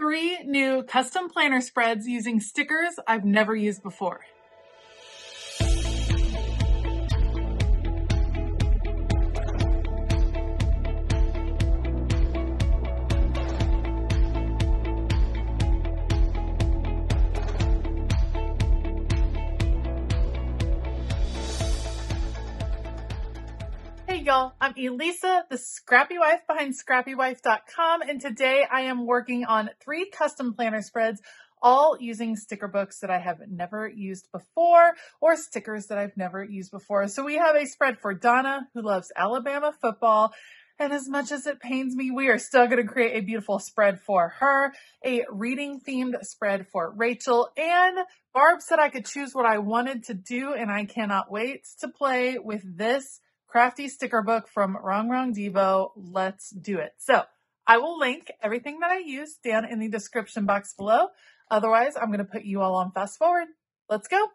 3 new custom planner spreads using stickers I've never used before. Hey y'all, I'm Elisa, the Scrappy Wife behind ScrappyWife.com, and today I am working on 3 custom planner spreads, all using sticker books that I have never used before, or stickers that I've never used before. So we have a spread for Donna, who loves Alabama football, and as much as it pains me, we are still going to create a beautiful spread for her, a reading-themed spread for Rachel, and Barb said I could choose what I wanted to do, and I cannot wait to play with this crafty sticker book from Wrong Wrong Devo. Let's do it. So I will link everything that I use down in the description box below. Otherwise, I'm going to put you all on fast forward. Let's go.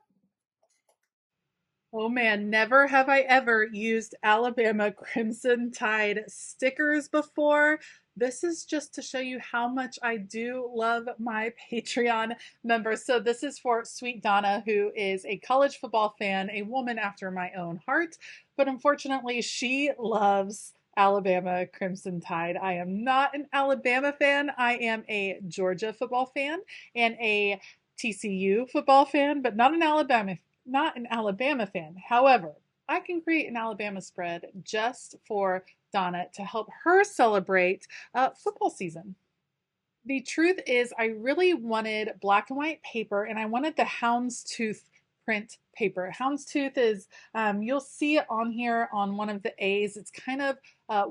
Oh man, never have I ever used Alabama Crimson Tide stickers before. This is just to show you how much I do love my Patreon members. So this is for Sweet Donna, who is a college football fan, a woman after my own heart. But unfortunately, she loves Alabama Crimson Tide. I am not an Alabama fan. I am a Georgia football fan and a TCU football fan, but not an Alabama fan. However, I can create an Alabama spread just for Donna to help her celebrate football season. The truth is, I really wanted black and white paper, and I wanted the houndstooth print paper. Houndstooth is, you'll see it on here on one of the A's. It's kind of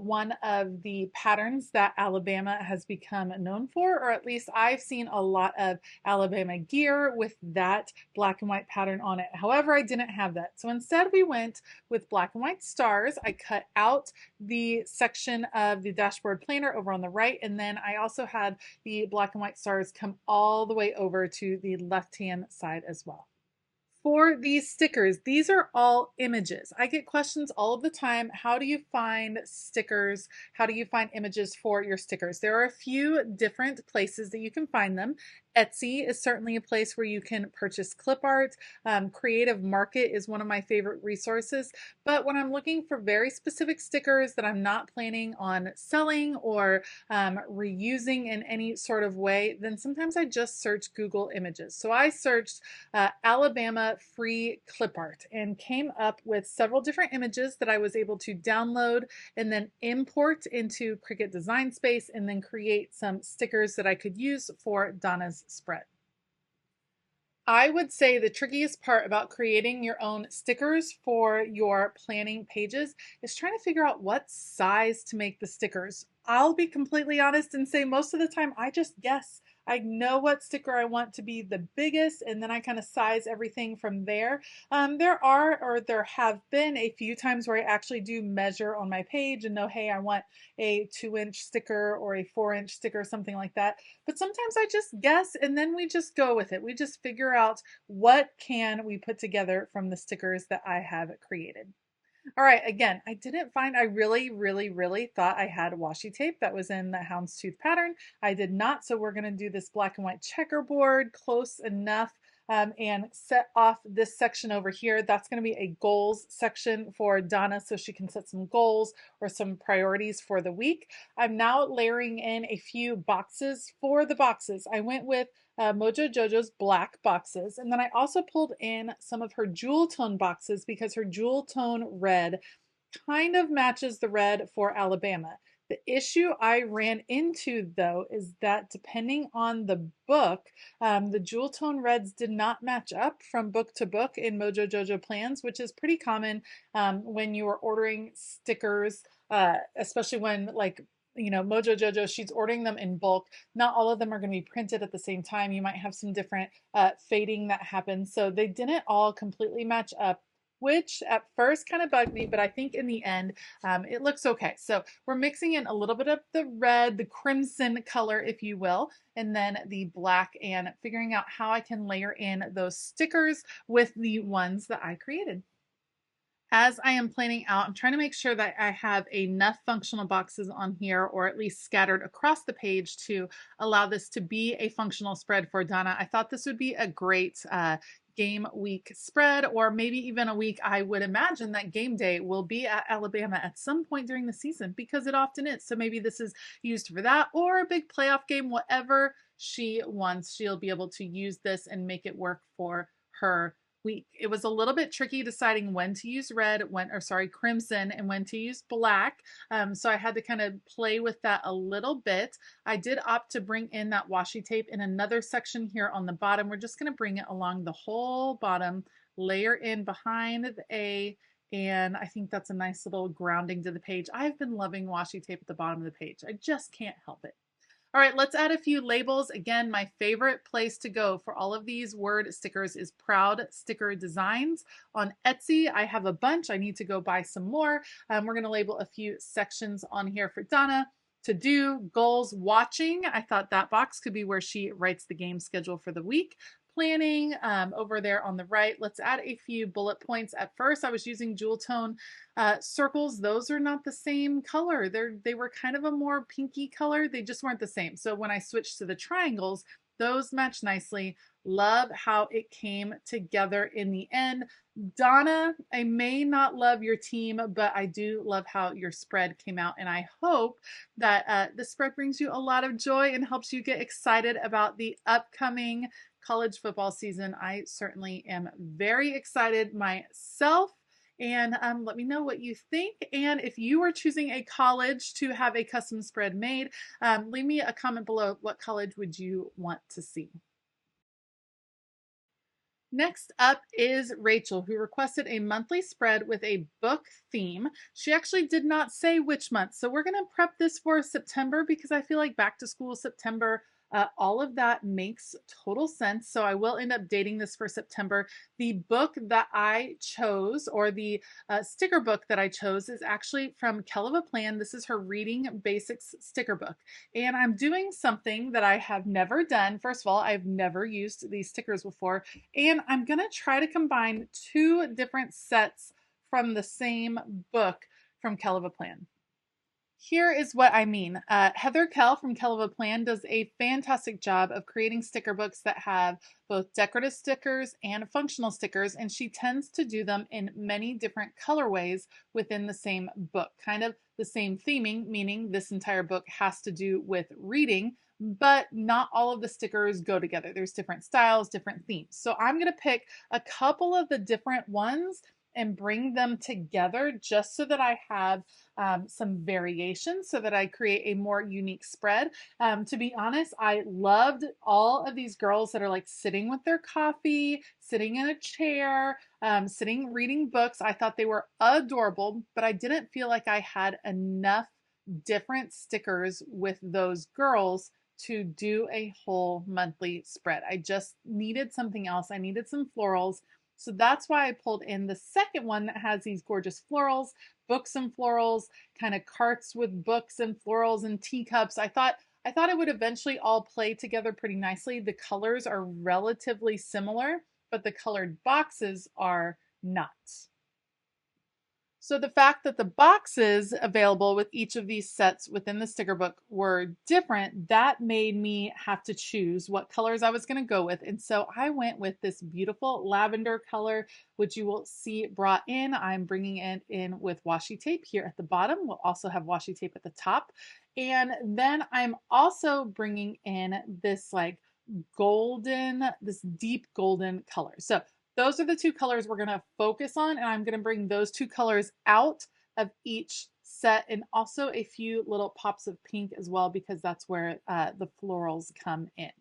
one of the patterns that Alabama has become known for, or at least I've seen a lot of Alabama gear with that black and white pattern on it. However, I didn't have that. So instead we went with black and white stars. I cut out the section of the dashboard planner over on the right, and then I also had the black and white stars come all the way over to the left-hand side as well. For these stickers, these are all images. I get questions all of the time. How do you find stickers? How do you find images for your stickers? There are a few different places that you can find them. Etsy is certainly a place where you can purchase clip art. Creative Market is one of my favorite resources. But when I'm looking for very specific stickers that I'm not planning on selling or reusing in any sort of way, then sometimes I just search Google Images. So I searched Alabama free clip art and came up with several different images that I was able to download and then import into Cricut Design Space and then create some stickers that I could use for Donna's spread. I would say the trickiest part about creating your own stickers for your planning pages is trying to figure out what size to make the stickers. I'll be completely honest and say most of the time I just guess. I know what sticker I want to be the biggest, and then I kind of size everything from there. There have been a few times where I actually do measure on my page and know, hey, I want a 2-inch sticker or a 4-inch sticker, something like that. But sometimes I just guess, and then we just go with it. We just figure out what can we put together from the stickers that I have created. All right, again, I really thought I had washi tape that was in the houndstooth pattern. I did not, so we're gonna do this black and white checkerboard close enough and set off this section over here. That's gonna be a goals section for Donna so she can set some goals or some priorities for the week. I'm now layering in a few boxes for the boxes. I went with Mojo Jojo's black boxes, and then I also pulled in some of her jewel tone boxes because her jewel tone red kind of matches the red for Alabama. The issue I ran into though is that depending on the book, the jewel tone reds did not match up from book to book in Mojo Jojo plans, which is pretty common when you are ordering stickers, especially when Mojo Jojo, she's ordering them in bulk. Not all of them are going to be printed at the same time. You might have some different fading that happens. So they didn't all completely match up, which at first kind of bugged me, but I think in the end, it looks okay. So we're mixing in a little bit of the red, the crimson color, if you will, and then the black, and figuring out how I can layer in those stickers with the ones that I created. As I am planning out, I'm trying to make sure that I have enough functional boxes on here, or at least scattered across the page, to allow this to be a functional spread for Donna. I thought this would be a great game week spread, or maybe even a week. I would imagine that game day will be at Alabama at some point during the season, because it often is. So maybe this is used for that, or a big playoff game, whatever she wants. She'll be able to use this and make it work for her week. It was a little bit tricky deciding when to use crimson, and when to use black. So I had to kind of play with that a little bit. I did opt to bring in that washi tape in another section here on the bottom. We're just going to bring it along the whole bottom, layer in behind the A, and I think that's a nice little grounding to the page. I've been loving washi tape at the bottom of the page. I just can't help it. All right, let's add a few labels. Again, my favorite place to go for all of these word stickers is Proud Sticker Designs on Etsy. I have a bunch. I need to go buy some more. We're going to label a few sections on here for Donna. To do, goals, watching. I thought that box could be where she writes the game schedule for the week. Planning over there on the right. Let's add a few bullet points. At first, I was using jewel tone circles. Those are not the same color. They were kind of a more pinky color. They just weren't the same. So when I switched to the triangles, those match nicely. Love how it came together in the end. Donna, I may not love your team, but I do love how your spread came out. And I hope that the spread brings you a lot of joy and helps you get excited about the upcoming college football season. I certainly am very excited myself. And let me know what you think. And if you are choosing a college to have a custom spread made, leave me a comment below. What college would you want to see? Next up is Rachel, who requested a monthly spread with a book theme. She actually did not say which month, so we're going to prep this for September, because I feel like back to school September, all of that makes total sense. So I will end up dating this for September. The book that I chose, or the sticker book that I chose, is actually from Kelva Plan. This is her Reading Basics sticker book. And I'm doing something that I have never done. First of all, I've never used these stickers before. And I'm going to try to combine two different sets from the same book from Kelva Plan. Here is what I mean. Heather Kell from Kelva Plan does a fantastic job of creating sticker books that have both decorative stickers and functional stickers, and she tends to do them in many different colorways within the same book. Kind of the same theming, meaning this entire book has to do with reading, but not all of the stickers go together. There's different styles, different themes. So I'm going to pick a couple of the different ones and bring them together, just so that I have some variation, so that I create a more unique spread. To be honest, I loved all of these girls that are like sitting with their coffee, sitting in a chair, sitting reading books. I thought they were adorable, but I didn't feel like I had enough different stickers with those girls to do a whole monthly spread. I just needed something else. I needed some florals. So that's why I pulled in the second one that has these gorgeous florals, books and florals, kind of carts with books and florals and teacups. I thought it would eventually all play together pretty nicely. The colors are relatively similar, but the colored boxes are not. So the fact that the boxes available with each of these sets within the sticker book were different, that made me have to choose what colors I was going to go with. And so I went with this beautiful lavender color, which you will see brought in. I'm bringing it in with washi tape here at the bottom. We'll also have washi tape at the top. And then I'm also bringing in this like golden, this deep golden color. So those are the two colors we're going to focus on, and I'm going to bring those two colors out of each set, and also a few little pops of pink as well, because that's where the florals come in.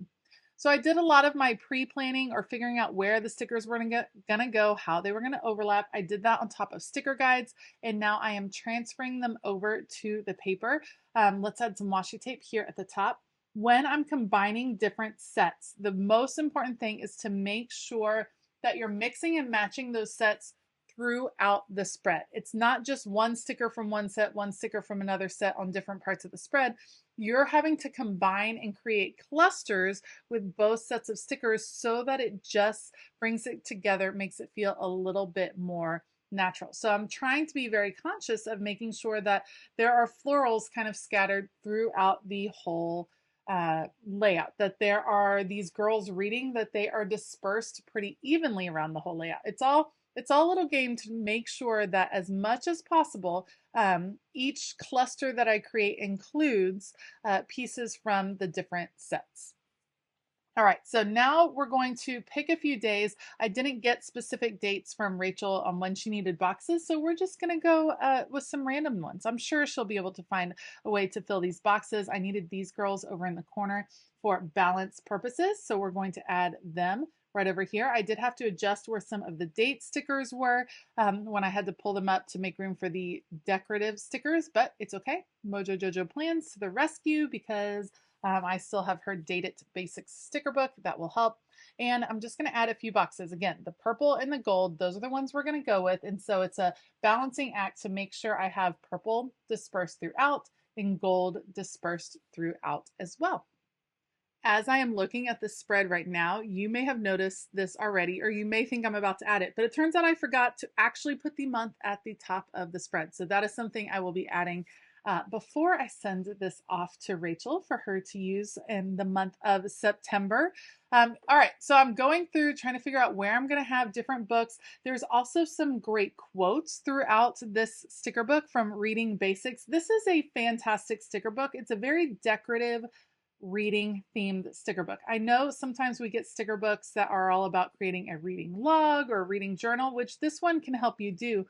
So I did a lot of my pre-planning, or figuring out where the stickers were gonna go, how they were gonna overlap. I did that on top of sticker guides, and now I am transferring them over to the paper. Let's add some washi tape here at the top. When I'm combining different sets, the most important thing is to make sure that you're mixing and matching those sets throughout the spread. It's not just one sticker from one set, one sticker from another set on different parts of the spread. You're having to combine and create clusters with both sets of stickers, so that it just brings it together, makes it feel a little bit more natural. So I'm trying to be very conscious of making sure that there are florals kind of scattered throughout the whole layout, that there are these girls reading, that they are dispersed pretty evenly around the whole layout. It's all a little game to make sure that as much as possible, each cluster that I create includes pieces from the different sets. All right, so now we're going to pick a few days. I didn't get specific dates from Rachel on when she needed boxes, so we're just gonna go with some random ones. I'm sure she'll be able to find a way to fill these boxes. I needed these girls over in the corner for balance purposes, so we're going to add them right over here. I did have to adjust where some of the date stickers were when I had to pull them up to make room for the decorative stickers, but it's okay. Mojo Jojo plans to the rescue because I still have her Date It Basics sticker book that will help. And I'm just going to add a few boxes. Again, the purple and the gold, those are the ones we're going to go with. And so it's a balancing act to make sure I have purple dispersed throughout and gold dispersed throughout as well. As I am looking at the spread right now, you may have noticed this already, or you may think I'm about to add it, but it turns out I forgot to actually put the month at the top of the spread. So that is something I will be adding before I send this off to Rachel for her to use in the month of September. All right, so I'm going through trying to figure out where I'm going to have different books. There's also some great quotes throughout this sticker book from Reading Basics. This is a fantastic sticker book. It's a very decorative reading themed sticker book. I know sometimes we get sticker books that are all about creating a reading log or a reading journal, which this one can help you do.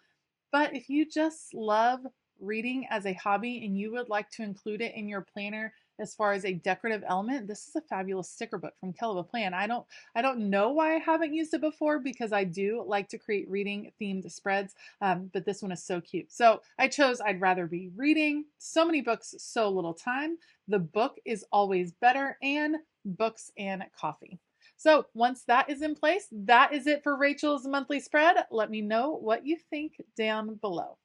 But if you just love reading as a hobby and you would like to include it in your planner as far as a decorative element, this is a fabulous sticker book from Kelva Plan. I don't know why I haven't used it before because I do like to create reading themed spreads, but this one is so cute. So I chose I'd rather be reading. So many books, so little time. The book is always better, and books and coffee. So once that is in place, that is it for Rachel's monthly spread. Let me know what you think down below.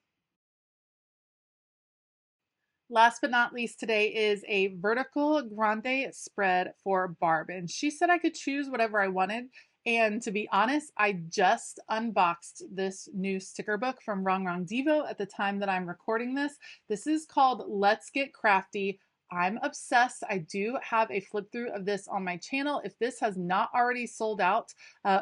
Last but not least today is a vertical grande spread for Barb. And she said I could choose whatever I wanted. And to be honest, I just unboxed this new sticker book from Wrong Wrong Devo at the time that I'm recording this. This is called Let's Get Crafty. I'm obsessed. I do have a flip through of this on my channel. If this has not already sold out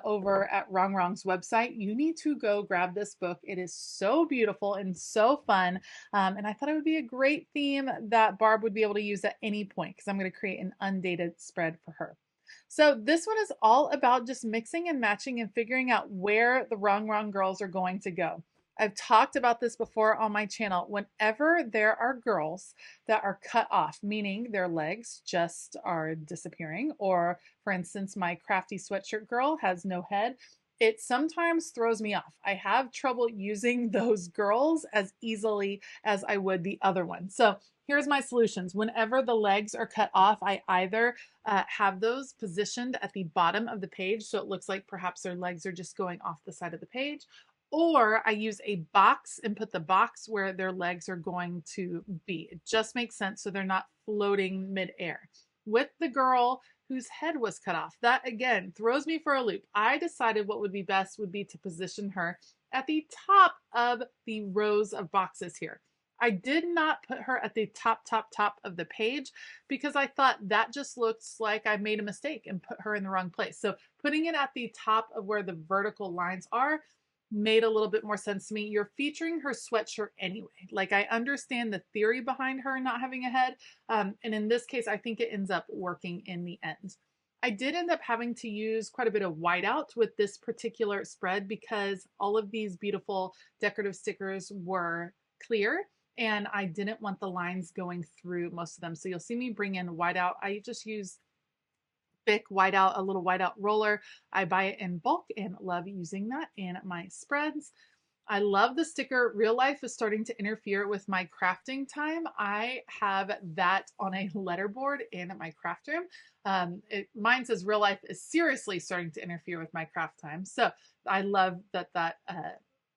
over at Wrong Wrong's website, you need to go grab this book. It is so beautiful and so fun. And I thought it would be a great theme that Barb would be able to use at any point because I'm going to create an undated spread for her. So this one is all about just mixing and matching and figuring out where the Wrong Wrong girls are going to go. I've talked about this before on my channel. Whenever there are girls that are cut off, meaning their legs just are disappearing, or for instance, my crafty sweatshirt girl has no head, it sometimes throws me off. I have trouble using those girls as easily as I would the other one. So here's my solutions. Whenever the legs are cut off, I either have those positioned at the bottom of the page, so it looks like perhaps their legs are just going off the side of the page, or I use a box and put the box where their legs are going to be. It just makes sense so they're not floating midair. With the girl whose head was cut off, that again throws me for a loop. I decided what would be best would be to position her at the top of the rows of boxes here. I did not put her at the top of the page because I thought that just looks like I made a mistake and put her in the wrong place. So putting it at the top of where the vertical lines are made a little bit more sense to me. You're featuring her sweatshirt anyway. Like, I understand the theory behind her not having a head. And in this case, I think it ends up working in the end. I did end up having to use quite a bit of whiteout with this particular spread because all of these beautiful decorative stickers were clear and I didn't want the lines going through most of them. So you'll see me bring in whiteout. I just use thick whiteout, a little whiteout roller. I buy it in bulk and love using that in my spreads. I love the sticker. Real life is starting to interfere with my crafting time. I have that on a letterboard in my craft room. Mine says real life is seriously starting to interfere with my craft time. So I love that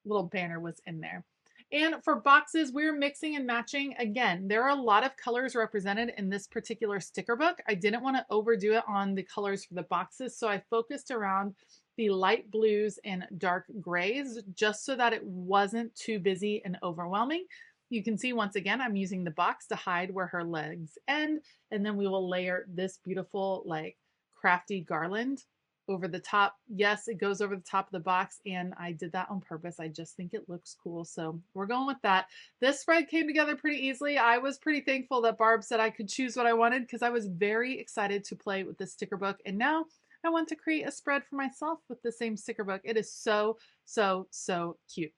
little banner was in there. And for boxes, we're mixing and matching. Again, there are a lot of colors represented in this particular sticker book. I didn't want to overdo it on the colors for the boxes, so I focused around the light blues and dark grays just so that it wasn't too busy and overwhelming. You can see once again, I'm using the box to hide where her legs end. And then we will layer this beautiful like crafty garland over the top. Yes, it goes over the top of the box and I did that on purpose. I just think it looks cool. So we're going with that. This spread came together pretty easily. I was pretty thankful that Barb said I could choose what I wanted because I was very excited to play with this sticker book. And now I want to create a spread for myself with the same sticker book. It is so, so, so cute.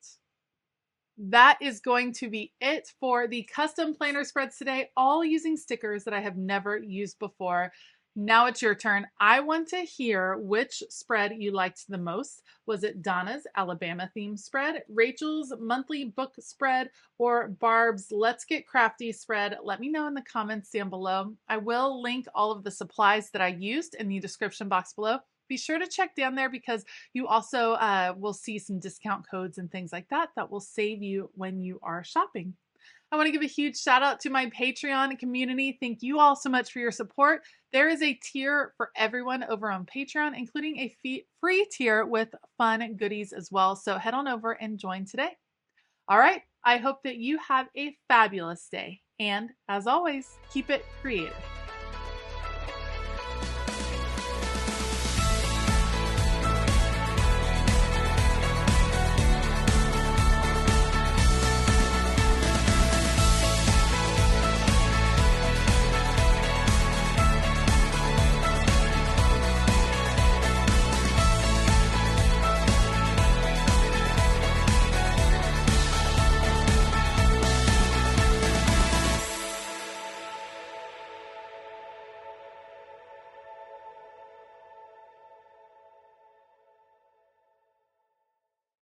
That is going to be it for the custom planner spreads today, all using stickers that I have never used before. Now it's your turn. I want to hear which spread you liked the most. Was it Donna's Alabama theme spread, Rachel's monthly book spread, or Barb's Let's Get Crafty spread? Let me know in the comments down below. I will link all of the supplies that I used in the description box below. Be sure to check down there because you also will see some discount codes and things like that that will save you when you are shopping. I want to give a huge shout out to my Patreon community. Thank you all so much for your support. There is a tier for everyone over on Patreon, including a free tier with fun goodies as well. So head on over and join today. All right. I hope that you have a fabulous day. And as always, keep it creative.